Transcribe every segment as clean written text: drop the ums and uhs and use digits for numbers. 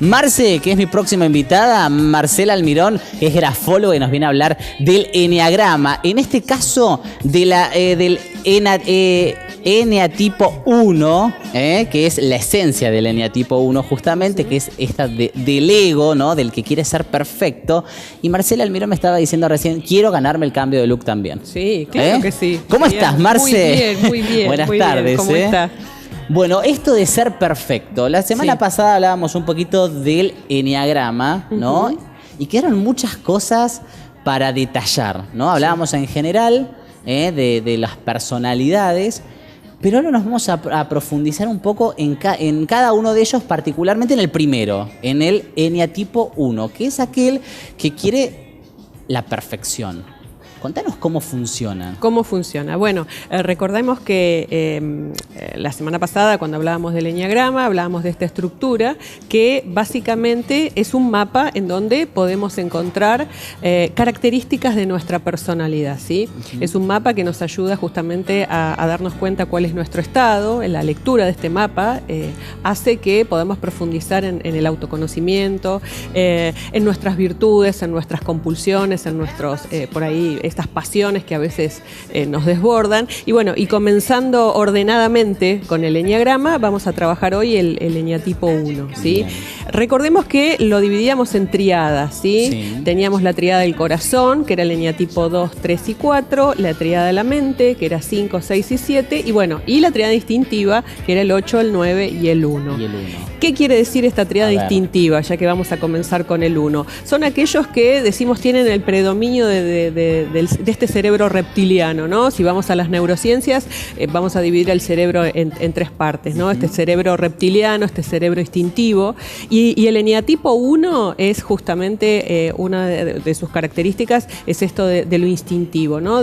Marce, que es mi próxima invitada, Marcela Almirón, que es grafóloga y nos viene a hablar del eneagrama. En este caso, del eneatipo 1, que es la esencia del eneatipo 1 justamente, que es esta del ego, ¿no? Del que quiere ser perfecto. Y Marcela Almirón me estaba diciendo recién, quiero ganarme el cambio de look también. Sí, claro que sí. ¿Cómo estás, Marce? Muy bien, muy bien. Buenas muy tardes. Bien. ¿Cómo estás? Bueno, esto de ser perfecto. La semana pasada hablábamos un poquito del eneagrama, ¿no? Y quedaron muchas cosas para detallar, ¿no? Hablábamos en general de las personalidades, pero ahora nos vamos a profundizar un poco en cada uno de ellos, particularmente en el primero, en el eneatipo 1, que es aquel que quiere la perfección. Contanos cómo funciona. ¿Cómo funciona? Bueno, recordemos que la semana pasada, cuando hablábamos del eneagrama, hablábamos de esta estructura que básicamente es un mapa en donde podemos encontrar características de nuestra personalidad, ¿sí? Es un mapa que nos ayuda justamente a darnos cuenta cuál es nuestro estado. La lectura de este mapa hace que podamos profundizar en el autoconocimiento, en nuestras virtudes, en nuestras compulsiones, en nuestros, por ahí, estas pasiones que a veces nos desbordan. Y bueno, y comenzando ordenadamente con el eneagrama, vamos a trabajar hoy el eneatipo 1, ¿sí? Recordemos que lo dividíamos en triadas, ¿sí? Teníamos la triada del corazón, que era el eneatipo 2, 3 y 4, la triada de la mente, que era 5, 6 y 7, y bueno, y la triada instintiva, que era el 8, el 9 y el 1. ¿Qué quiere decir esta triada instintiva, ya que vamos a comenzar con el 1? Son aquellos que decimos tienen el predominio de este cerebro reptiliano, ¿no? Si vamos a las neurociencias, vamos a dividir el cerebro en tres partes, ¿no? Este cerebro reptiliano, este cerebro instintivo, y el eneatipo 1 es justamente una de sus características, es esto de lo instintivo, ¿no?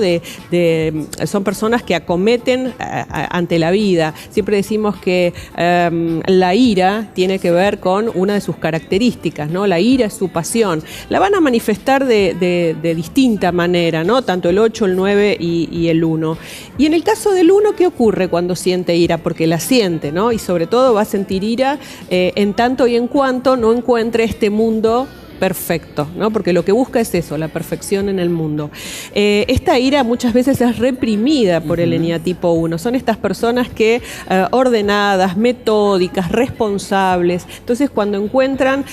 Son personas que acometen ante la vida. Siempre decimos que la ira tiene que ver con una de sus características, ¿no? La ira es su pasión. La van a manifestar de distinta manera, ¿no? Tanto el 8, el 9 y el 1. Y en el caso del 1, ¿qué ocurre cuando siente ira? Porque la siente, ¿no? Y sobre todo va a sentir ira en tanto y en cuanto no encuentre este mundo perfecto, ¿no? Porque lo que busca es eso, la perfección en el mundo. Esta ira muchas veces es reprimida por el eneatipo 1. Son estas personas que ordenadas, metódicas, responsables. Entonces, cuando encuentran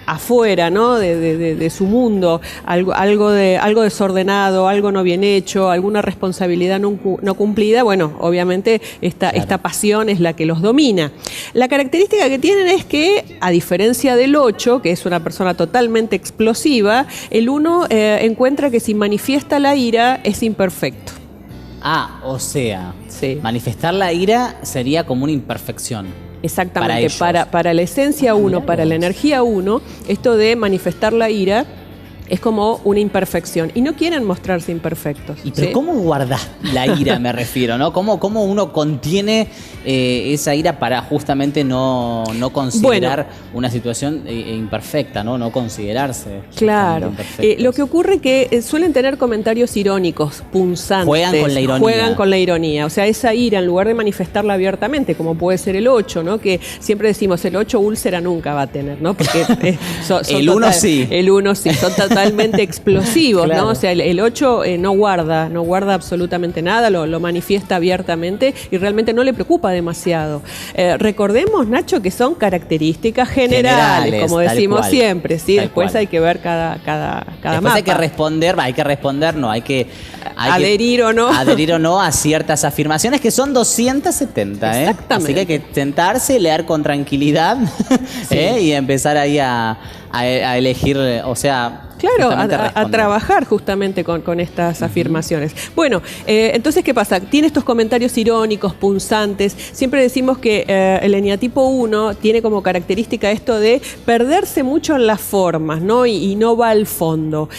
afuera, ¿no? de su mundo algo desordenado, algo no bien hecho, alguna responsabilidad no cumplida, bueno, obviamente esta pasión es la que los domina. La característica que tienen es que, a diferencia del 8, que es una persona totalmente explosiva, el 1 encuentra que si manifiesta la ira es imperfecto. O sea, manifestar la ira sería como una imperfección. Exactamente, para la esencia 1, para la energía 1, esto de manifestar la ira es como una imperfección. Y no quieren mostrarse imperfectos. Pero ¿cómo guardás la ira, me refiero, ¿no? ¿Cómo uno contiene esa ira para justamente no considerar una situación imperfecta, ¿no? No considerarse. Claro. Lo que ocurre es que suelen tener comentarios irónicos, punzantes. Juegan con la ironía. O sea, esa ira, en lugar de manifestarla abiertamente, como puede ser el 8, ¿no? Que siempre decimos, el 8 úlcera nunca va a tener, ¿no? Porque el 1 sí. El 1 sí. Son totalmente explosivos, claro. ¿No? O sea, el 8 no guarda absolutamente nada, lo manifiesta abiertamente y realmente no le preocupa demasiado. Recordemos, Nacho, que son características generales, como decimos siempre, ¿sí? Después hay que ver cada mapa. Hay que responder, hay que adherir o no a ciertas afirmaciones que son 270, Exactamente. Así que hay que sentarse, leer con tranquilidad y empezar ahí a elegir, o sea, claro, a trabajar justamente con estas afirmaciones. Bueno, entonces, ¿qué pasa? Tiene estos comentarios irónicos, punzantes. Siempre decimos que el eneatipo 1 tiene como característica esto de perderse mucho en las formas, ¿no? Y no va al fondo.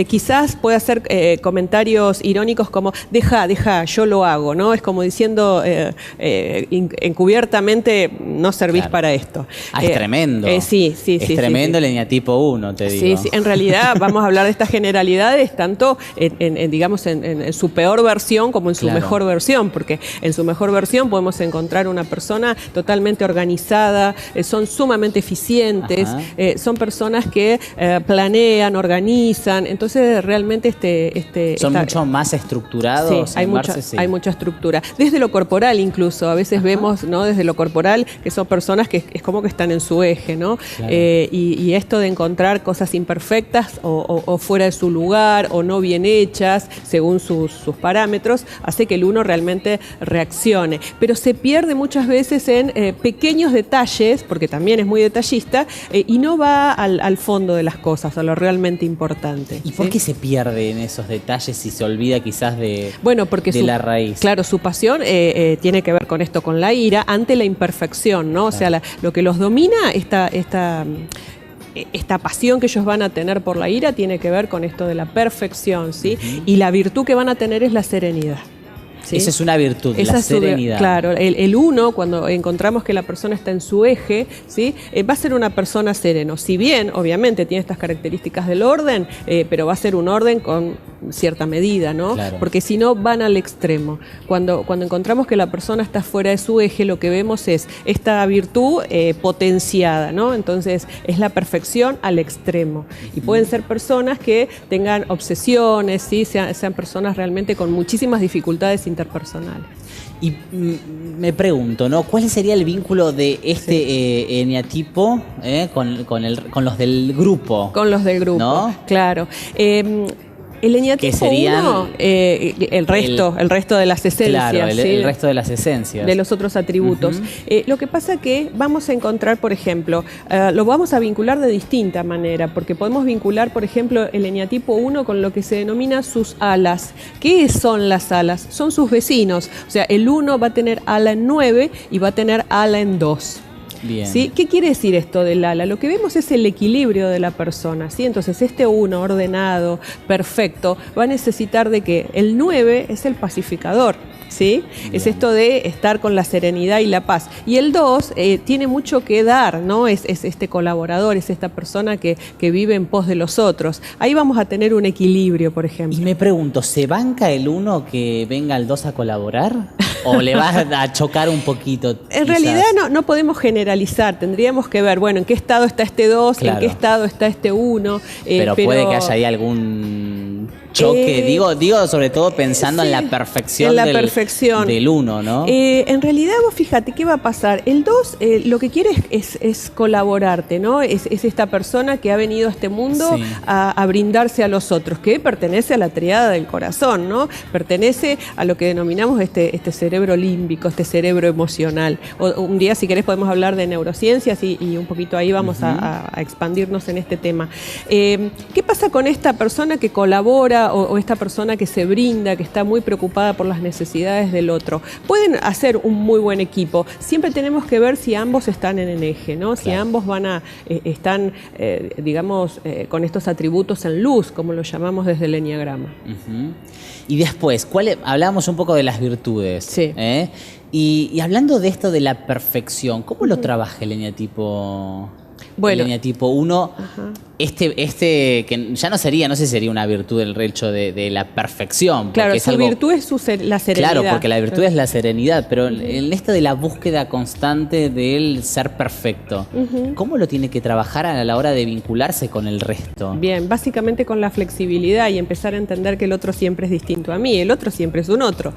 Quizás puede hacer comentarios irónicos como, deja, yo lo hago, ¿no? Es como diciendo encubiertamente, no servís para esto. Es tremendo. Sí. Es tremendo el eneatipo 1, te digo. Sí, sí, en realidad vamos a hablar de estas generalidades tanto digamos, en su peor versión como en su mejor versión, porque en su mejor versión podemos encontrar una persona totalmente organizada, son sumamente eficientes, son personas que planean, organizan, entonces realmente son mucho más estructurados. Sí, hay mucha estructura. Desde lo corporal incluso, a veces vemos, ¿no? Desde lo corporal que son personas que es como que están en su eje, ¿no? Claro. Y esto de encontrar cosas imperfectas o fuera de su lugar o no bien hechas según sus parámetros hace que el uno realmente reaccione. Pero se pierde muchas veces en pequeños detalles, porque también es muy detallista, y no va al fondo de las cosas, a lo realmente importante. ¿Y por qué se pierde en esos detalles y se olvida quizás de la raíz? Claro, su pasión tiene que ver con esto, con la ira ante la imperfección, ¿no? Claro. O sea, lo que los domina, esta pasión que ellos van a tener por la ira tiene que ver con esto de la perfección, ¿sí? Y la virtud que van a tener es la serenidad. ¿Sí? Esa es una virtud, la serenidad. Claro, el uno, cuando encontramos que la persona está en su eje, ¿sí? Va a ser una persona sereno. Si bien, obviamente, tiene estas características del orden, pero va a ser un orden con cierta medida, ¿no? Claro. Porque si no, van al extremo. Cuando encontramos que la persona está fuera de su eje, lo que vemos es esta virtud potenciada, ¿no? Entonces, es la perfección al extremo. Y pueden ser personas que tengan obsesiones, ¿sí? Sean personas realmente con muchísimas dificultades interpersonales. Y me pregunto, ¿no? ¿Cuál sería el vínculo de este eneatipo con los del grupo? Con los del grupo, ¿no? Claro. El eneatipo 1, el resto de las esencias. Claro, el resto de las esencias. De los otros atributos. Lo que pasa que vamos a encontrar, por ejemplo, lo vamos a vincular de distinta manera, porque podemos vincular, por ejemplo, el eneatipo 1 con lo que se denomina sus alas. ¿Qué son las alas? Son sus vecinos. O sea, el 1 va a tener ala en 9 y va a tener ala en 2. Bien. ¿Sí? ¿Qué quiere decir esto del ala? Lo que vemos es el equilibrio de la persona, ¿sí? Entonces este uno ordenado, perfecto, va a necesitar de que el 9 es el pacificador, ¿sí? Bien. Es esto de estar con la serenidad y la paz. Y el 2 tiene mucho que dar, ¿no? Es este colaborador, es esta persona que vive en pos de los otros. Ahí vamos a tener un equilibrio, por ejemplo. Y me pregunto, ¿se banca el 1 que venga el 2 a colaborar? ¿O le vas a chocar un poquito? En realidad no podemos generalizar, tendríamos que ver, bueno, en qué estado está este 2, claro, en qué estado está este 1. Pero puede que haya ahí algún choque, digo sobre todo pensando en la perfección, del 1, ¿no? En realidad vos fíjate, ¿qué va a pasar? El 2 lo que quiere es colaborarte, ¿no? Es esta persona que ha venido a este mundo a brindarse a los otros, que pertenece a la triada del corazón, ¿no? Pertenece a lo que denominamos este cerebro límbico, este cerebro emocional. Un día, si querés, podemos hablar de neurociencias y un poquito ahí vamos a expandirnos en este tema. ¿Qué pasa con esta persona que colabora o esta persona que se brinda, que está muy preocupada por las necesidades del otro? Pueden hacer un muy buen equipo. Siempre tenemos que ver si ambos están en el eje, ¿no? Claro. Si ambos están, digamos, con estos atributos en luz, como lo llamamos desde el eneagrama. Y después, hablábamos un poco de las virtudes. Sí. Y hablando de esto de la perfección, ¿cómo lo trabaja el eneatipo? Bueno, el eneatipo 1, este que ya no sé si sería una virtud el hecho de la perfección. Claro, su virtud es la serenidad. Claro, porque la virtud es la serenidad, pero en esto de la búsqueda constante del ser perfecto, ¿cómo lo tiene que trabajar a la hora de vincularse con el resto? Bien, básicamente con la flexibilidad y empezar a entender que el otro siempre es distinto a mí, el otro siempre es un otro,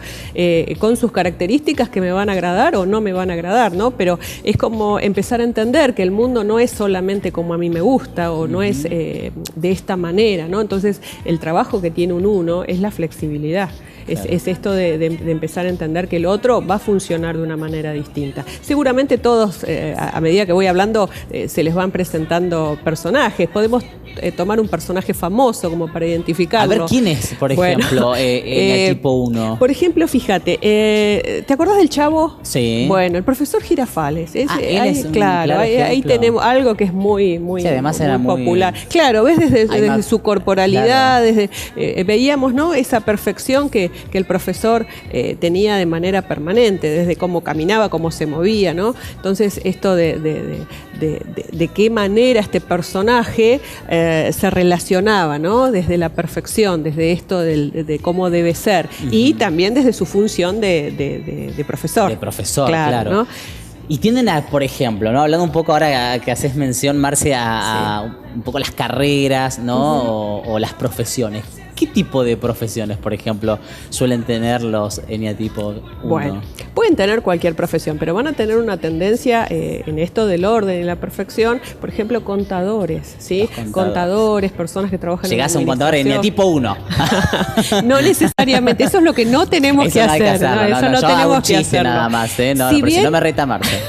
con sus características que me van a agradar o no me van a agradar, ¿no? Pero es como empezar a entender que el mundo no es solamente como a mí me gusta o no es de esta manera, ¿no? Entonces el trabajo que tiene un 1 es la flexibilidad. Claro. Es esto de empezar a entender que el otro va a funcionar de una manera distinta. Seguramente todos, a medida que voy hablando, se les van presentando personajes. Podemos tomar un personaje famoso como para identificarlo. A ver, ¿quién es, por ejemplo, eneatipo 1? Por ejemplo, fíjate, ¿te acordás del Chavo? Sí. Bueno, el profesor Girafales. Claro, ahí tenemos algo que es muy además era popular. Claro, ves desde su corporalidad, claro. Veíamos, ¿no? Esa perfección que que el profesor tenía de manera permanente, desde cómo caminaba, cómo se movía, ¿no? Entonces, esto de qué manera este personaje se relacionaba, ¿no? Desde la perfección, desde esto de cómo debe ser, y también desde su función de profesor. De profesor, claro. ¿no? Y tienden a, por ejemplo, ¿no? Hablando un poco ahora que haces mención, Marce, a un poco las carreras, ¿no? O las profesiones. ¿Qué tipo de profesiones, por ejemplo, suelen tener los eneatipo 1? Bueno, pueden tener cualquier profesión, pero van a tener una tendencia en esto del orden y la perfección. Por ejemplo, contadores, ¿sí? Contadores, personas que trabajan Llegás en a un contador eneatipo 1. No necesariamente, eso es lo que no tenemos eso que no hay hacer. que hacerlo, Eso no tenemos que hacerlo. Nada más, No, si pero bien, si no me reta Marce.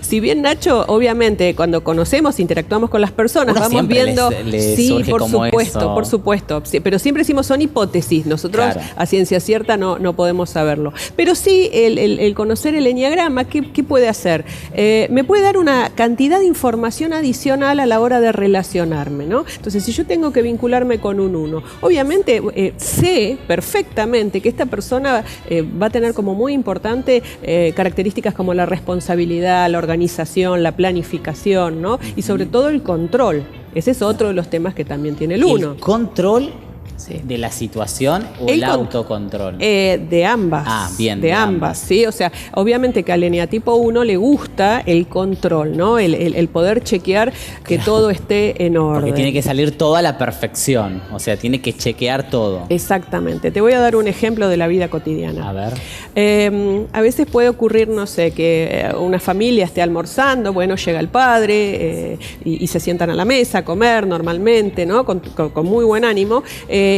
Si bien, Nacho, obviamente, cuando conocemos, interactuamos con las personas, uno vamos viendo. Les sí, surge por como supuesto, eso. por supuesto. Sí, pero siempre decimos son hipótesis. Nosotros a ciencia cierta no podemos saberlo. Pero sí, el conocer el eneagrama, ¿qué puede hacer? Me puede dar una cantidad de información adicional a la hora de relacionarme, ¿no? Entonces, si yo tengo que vincularme con un 1, obviamente sé perfectamente que esta persona va a tener como muy importante características como la responsabilidad, la organización, la planificación, ¿no? Y sobre todo el control. Ese es otro de los temas que también tiene el 1. El control de la situación o el autocontrol. De ambas. Ah, bien. De ambas, ¿sí? O sea, obviamente que al eneatipo 1 le gusta el control, ¿no? El poder chequear que todo esté en orden. Porque tiene que salir todo a la perfección. O sea, tiene que chequear todo. Exactamente. Te voy a dar un ejemplo de la vida cotidiana. A ver. A veces puede ocurrir, no sé, que una familia esté almorzando, bueno, llega el padre y se sientan a la mesa a comer normalmente, ¿no? Con muy buen ánimo.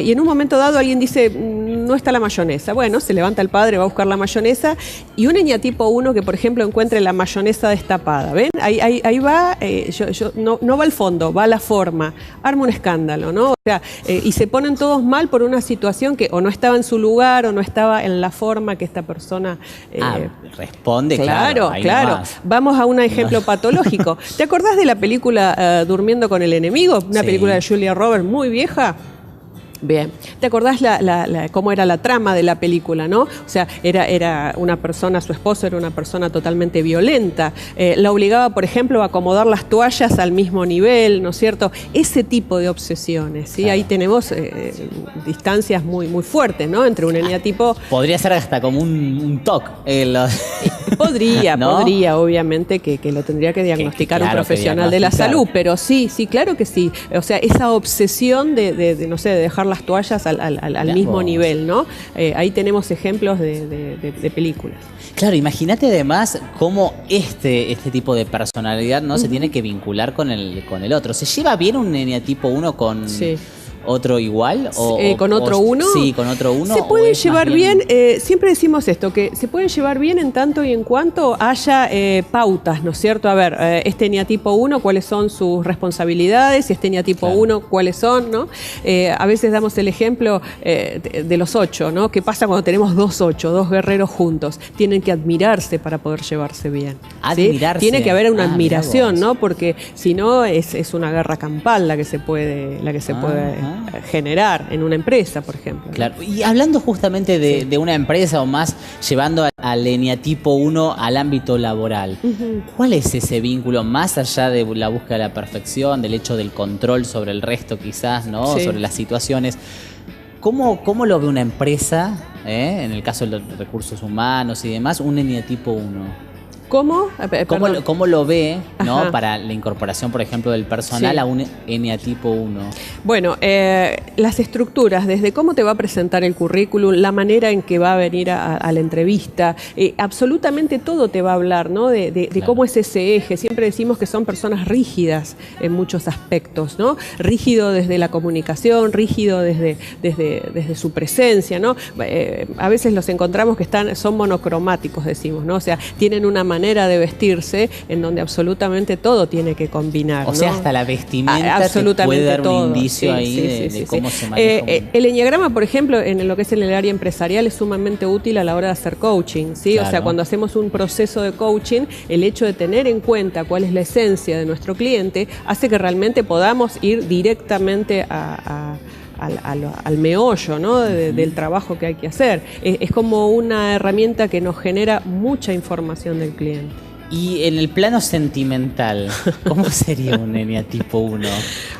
Y en un momento dado alguien dice, no está la mayonesa. Bueno, se levanta el padre, va a buscar la mayonesa, y un eneatipo 1 que, por ejemplo, encuentre la mayonesa destapada, ¿ven? Ahí va, no va al fondo, va a la forma, arma un escándalo, ¿no? O sea, y se ponen todos mal por una situación que o no estaba en su lugar o no estaba en la forma que esta persona... responde, claro. Vamos a un ejemplo patológico. ¿Te acordás de la película Durmiendo con el enemigo? Una película de Julia Roberts muy vieja. Bien, ¿te acordás cómo era la trama de la película, no? O sea, era una persona, su esposo era una persona totalmente violenta, la obligaba, por ejemplo, a acomodar las toallas al mismo nivel, ¿no es cierto? Ese tipo de obsesiones, ¿sí? Claro. Ahí tenemos distancias muy, muy fuertes, ¿no? Entre un eneatipo... Podría ser hasta como un TOC. Podría, obviamente, que lo tendría que diagnosticar un profesional de la salud, pero sí, claro que sí. O sea, esa obsesión de no sé, de dejar las toallas al mismo nivel, ¿no? Ahí tenemos ejemplos de películas. Claro, imagínate además cómo este tipo de personalidad no se tiene que vincular con el otro. ¿Se lleva bien un eneatipo 1 con... Sí. ¿Otro igual? ¿Con otro 1? Sí, con otro 1. Se puede llevar bien, siempre decimos esto, que se puede llevar bien en tanto y en cuanto haya pautas, ¿no es cierto? A ver, este eneatipo 1, ¿cuáles son sus responsabilidades? Y este eneatipo 1, ¿cuáles son? ¿No? A veces damos el ejemplo de los 8, ¿no? ¿Qué pasa cuando tenemos dos guerreros juntos? Tienen que admirarse para poder llevarse bien. Admirarse. ¿Sí? Tiene que haber una admiración, ¿no? Porque si no es una guerra campal la que se puede generar en una empresa, por ejemplo. Claro, y hablando justamente de una empresa o más, llevando al eneatipo 1 al ámbito laboral, ¿cuál es ese vínculo más allá de la búsqueda de la perfección, del hecho del control sobre el resto quizás, ¿no? Sobre las situaciones? ¿Cómo lo ve una empresa, en el caso de los recursos humanos y demás, un eneatipo 1? ¿Cómo lo ve, ¿no? Para la incorporación, por ejemplo, del personal a un eneatipo 1? Bueno, las estructuras, desde cómo te va a presentar el currículum, la manera en que va a venir a la entrevista, absolutamente todo te va a hablar, ¿no? De cómo es ese eje. Siempre decimos que son personas rígidas en muchos aspectos, ¿no? Rígido desde la comunicación, rígido desde su presencia, ¿no? A veces los encontramos que son monocromáticos, decimos, ¿no? O sea, tienen una manera de vestirse en donde absolutamente todo tiene que combinar. O sea, hasta la vestimenta te puede dar un indicio de cómo se maneja. El eneagrama, por ejemplo, en lo que es en el área empresarial, es sumamente útil a la hora de hacer coaching, ¿sí? Claro. O sea, cuando hacemos un proceso de coaching, el hecho de tener en cuenta cuál es la esencia de nuestro cliente hace que realmente podamos ir directamente a al meollo, ¿no? Del trabajo que hay que hacer. Es como una herramienta que nos genera mucha información del cliente. Y en el plano sentimental, ¿cómo sería un eneatipo 1?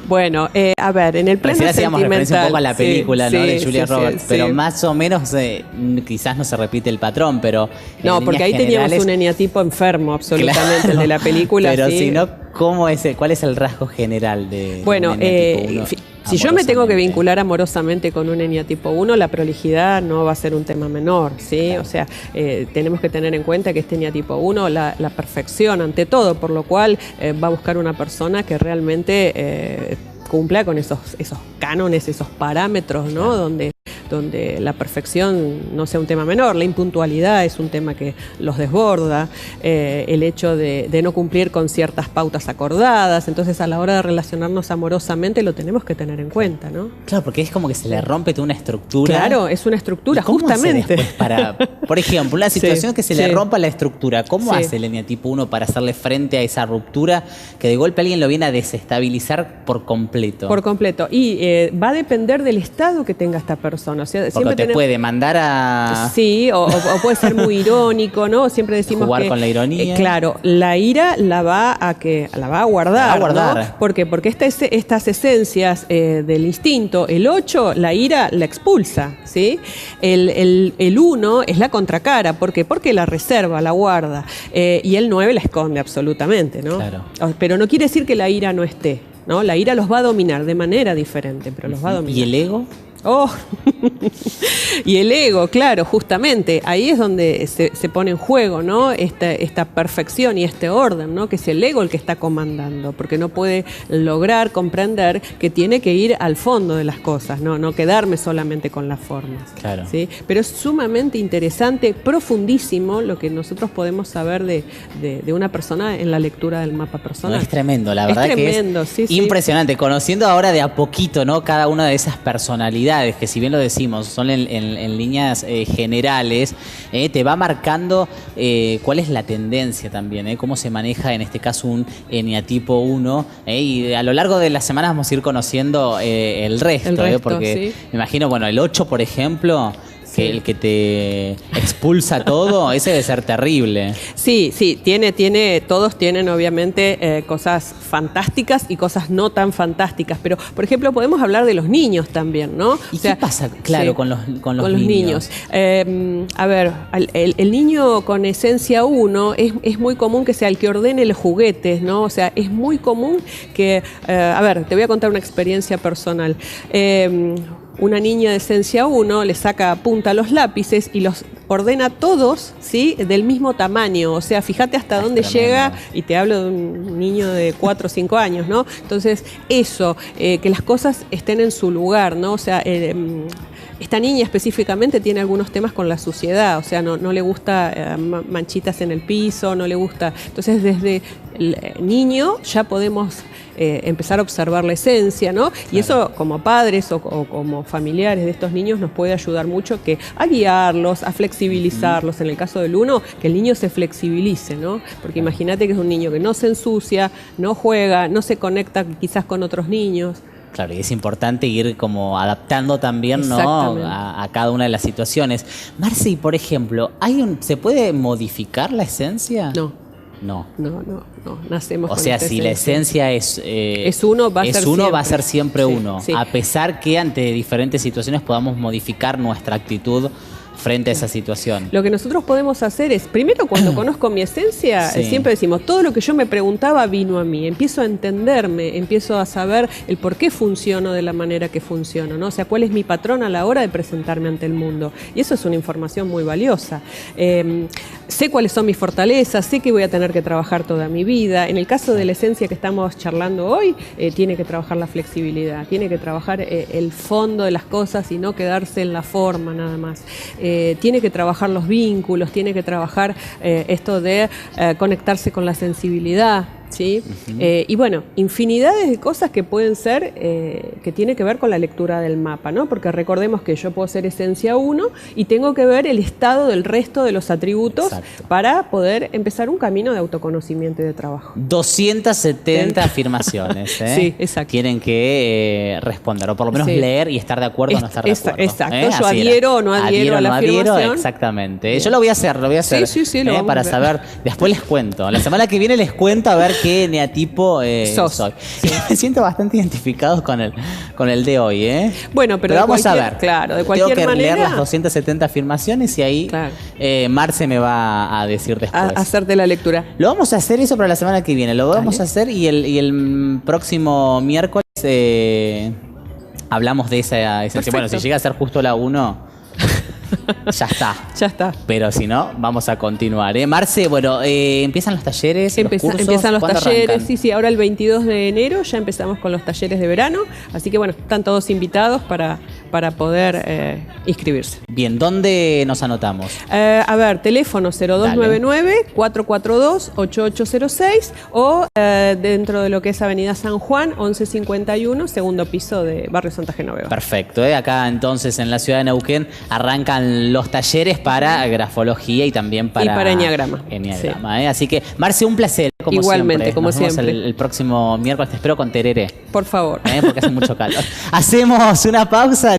Bueno, a ver, en el plano Recién sentimental... hacíamos referencia un poco a la película, ¿no? De Julia Roberts, pero sí. más o menos, quizás no se repite el patrón, pero... No, porque ahí teníamos un eneatipo enfermo, absolutamente, claro, el de la película. Pero sí. si no, ¿cuál es el rasgo general de un eneatipo 1? Si yo me tengo que vincular amorosamente con un eneatipo 1, la prolijidad no va a ser un tema menor, ¿sí? Claro. O sea, tenemos que tener en cuenta que este eneatipo 1, la perfección ante todo, por lo cual va a buscar una persona que realmente cumpla con esos cánones, esos parámetros, ¿no? Claro. Donde la perfección no sea un tema menor, la impuntualidad es un tema que los desborda, el hecho de no cumplir con ciertas pautas acordadas, entonces a la hora de relacionarnos amorosamente lo tenemos que tener en cuenta, ¿no? Claro, porque es como que se le rompe toda una estructura. Claro, es una estructura, ¿Cómo justamente. Hace después por ejemplo, una situación que se le rompa la estructura, ¿cómo hace el eneatipo 1 para hacerle frente a esa ruptura que de golpe alguien lo viene a desestabilizar por completo? Por completo, y va a depender del estado que tenga esta persona. O sea, porque te puede mandar a... Sí, o puede ser muy irónico, ¿no? Siempre decimos jugar que... con la ironía. Claro, la ira la va a guardar, ¿no? ¿Por qué? Porque estas esencias del instinto, el 8, la ira la expulsa, ¿sí? El 1 es la contracara, ¿por qué? Porque la reserva, la guarda, y el 9 la esconde absolutamente, ¿no? Claro. Pero no quiere decir que la ira no esté, ¿no? La ira los va a dominar de manera diferente, pero los va a dominar. ¿Y el ego? Oh, y el ego, claro, justamente, ahí es donde se pone en juego, ¿no? Esta perfección y este orden, ¿no? Que es el ego el que está comandando, porque no puede lograr comprender que tiene que ir al fondo de las cosas, no quedarme solamente con las formas. Claro. ¿Sí? Pero es sumamente interesante, profundísimo lo que nosotros podemos saber de una persona en la lectura del mapa personal. No, es tremendo, la verdad, es tremendo, que es sí, impresionante. Conociendo ahora de a poquito, ¿no? Cada una de esas personalidades, que si bien lo decimos, son en líneas generales, te va marcando cuál es la tendencia también, cómo se maneja en este caso un eneatipo 1, y a lo largo de las semanas vamos a ir conociendo el resto, porque sí. Me imagino, bueno, el 8, por ejemplo... Que el que te expulsa todo, ese debe ser terrible. Sí, todos tienen obviamente cosas fantásticas y cosas no tan fantásticas, pero por ejemplo podemos hablar de los niños también, ¿no? ¿Y qué pasa, claro, con los niños? A ver, el niño con esencia 1 es muy común que sea el que ordene los juguetes, ¿no? O sea, es muy común que, a ver, te voy a contar una experiencia personal. Una niña de esencia 1 le saca punta a los lápices y los ordena todos, ¿sí? Del mismo tamaño. O sea, fíjate hasta dónde llega, y te hablo de un niño de 4 o 5 años, ¿no? Entonces, eso, que las cosas estén en su lugar, ¿no? O sea, esta niña específicamente tiene algunos temas con la suciedad, o sea, no le gusta manchitas en el piso, no le gusta. Entonces, desde el niño ya podemos empezar a observar la esencia, ¿no? Claro. Y eso, como padres o como familiares de estos niños, nos puede ayudar mucho a guiarlos, a flexibilizarlos. En el caso del 1, que el niño se flexibilice, ¿no? Porque imagínate que es un niño que no se ensucia, no juega, no se conecta quizás con otros niños. Claro, y es importante ir como adaptando también, ¿no? a cada una de las situaciones. Marci, por ejemplo, ¿se puede modificar la esencia? No, nacemos con o sea, si la esencia es 1, va a ser siempre 1, sí. A pesar que ante diferentes situaciones podamos modificar nuestra actitud frente a esa situación. Lo que nosotros podemos hacer es, primero, cuando conozco mi esencia, siempre decimos, todo lo que yo me preguntaba vino a mí, empiezo a entenderme, empiezo a saber el por qué funciono de la manera que funciono, ¿no? O sea, cuál es mi patrón a la hora de presentarme ante el mundo. Y eso es una información muy valiosa. Sé cuáles son mis fortalezas, sé que voy a tener que trabajar toda mi vida. En el caso de la esencia que estamos charlando hoy, tiene que trabajar la flexibilidad, tiene que trabajar el fondo de las cosas y no quedarse en la forma nada más. Tiene que trabajar los vínculos, tiene que trabajar esto de conectarse con la sensibilidad. ¿sí? Y bueno, infinidades de cosas que pueden ser, que tiene que ver con la lectura del mapa, ¿no? Porque recordemos que yo puedo ser esencia 1 y tengo que ver el estado del resto de los atributos. Exacto. Para poder empezar un camino de autoconocimiento y de trabajo. 270 afirmaciones, ¿eh? Sí, exacto. Tienen que responder, o por lo menos leer y estar de acuerdo o no estar de acuerdo. Exacto, yo adhiero o no adhiero a la afirmación. Exactamente. Bien. Yo lo voy a hacer, Sí, lo vamos para saber. Después les cuento. La semana que viene les cuento a ver qué eneatipo soy. Sí. Me siento bastante identificado con el de hoy, ¿eh? Bueno, pero vamos a ver. Claro, de cualquier manera. Tengo que leer las 270 afirmaciones y ahí Marce me va a decir después. Hacerte la lectura. Lo vamos a hacer eso para la semana que viene. Lo vamos a hacer y el próximo miércoles hablamos de esa esencia. Bueno, si llega a ser justo la 1... Ya está. Pero si no, vamos a continuar. Marce, bueno, empiezan los talleres, los cursos. Empiezan los talleres, sí. Ahora el 22 de enero ya empezamos con los talleres de verano. Así que bueno, están todos invitados para poder inscribirse. Bien, ¿dónde nos anotamos? A ver, teléfono 0299-442-8806 o dentro de lo que es Avenida San Juan, 1151, segundo piso de Barrio Santa Genoveva. Perfecto. Acá entonces en la ciudad de Neuquén arrancan los talleres para grafología y también para Enneagrama. Enneagrama, sí. Así que, Marce, un placer. Igualmente, como siempre. siempre. El próximo miércoles te espero con tereré. Por favor. Porque hace mucho calor. Hacemos una pausa.